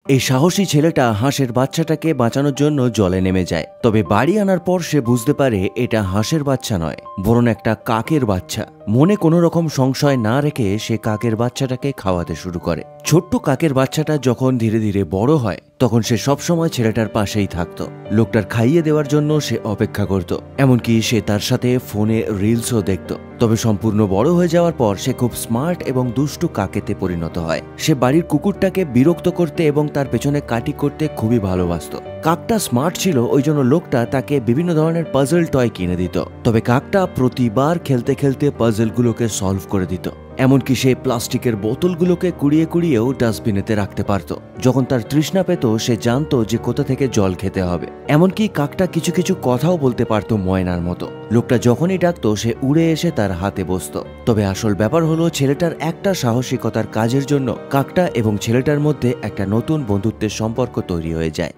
এই সাহসী ছেলেটা হাঁসের বাচ্চাটাকে বাঁচানোর জন্য জলে নেমে যায়। তবে বাড়ি আনার পর সে বুঝতে পারে এটা হাঁসের বাচ্চা নয়, বরং একটা কাকের বাচ্চা। মনে কোনো রকম সংশয় না রেখে সে কাকের বাচ্চাটাকে খাওয়াতে শুরু করে। ছোট্ট কাকের বাচ্চাটা যখন ধীরে ধীরে বড় হয় তখন সে সবসময় ছেলেটার পাশেই থাকতো। লোকটার খাইয়ে দেওয়ার জন্য সে অপেক্ষা করত, এমনকি সে তার সাথে ফোনে রিলসও দেখত। তবে সম্পূর্ণ বড় হয়ে যাওয়ার পর সে খুব স্মার্ট এবং দুষ্টু কাকেতে পরিণত হয়। সে বাড়ির কুকুরটাকে বিরক্ত করতে এবং তার পেছনে কাটি করতে খুবই ভালোবাসত। কাকটা স্মার্ট ছিল, ওই জন্য লোকটা তাকে বিভিন্ন ধরনের পাজল টয় কিনে দিত। তবে কাকটা প্রতিবার খেলতে খেলতে পাজলগুলোকে সলভ করে দিত। এমনকি সে প্লাস্টিকের বোতলগুলোকে কুড়িয়ে কুড়িয়েও ডাস্টবিনেতে রাখতে পারত। যখন তার তৃষ্ণা পেত সে জানতো যে কোথা থেকে জল খেতে হবে। এমনকি কাকটা কিছু কিছু কথাও বলতে পারত ময়নার মতো। লোকটা যখনই ডাকতো সে উড়ে এসে তার হাতে বসতো। তবে আসল ব্যাপার হলো ছেলেটার একটা সাহসিকতার কাজের জন্য কাকটা এবং ছেলেটার মধ্যে একটা নতুন বন্ধুত্বের সম্পর্ক তৈরি হয়ে যায়।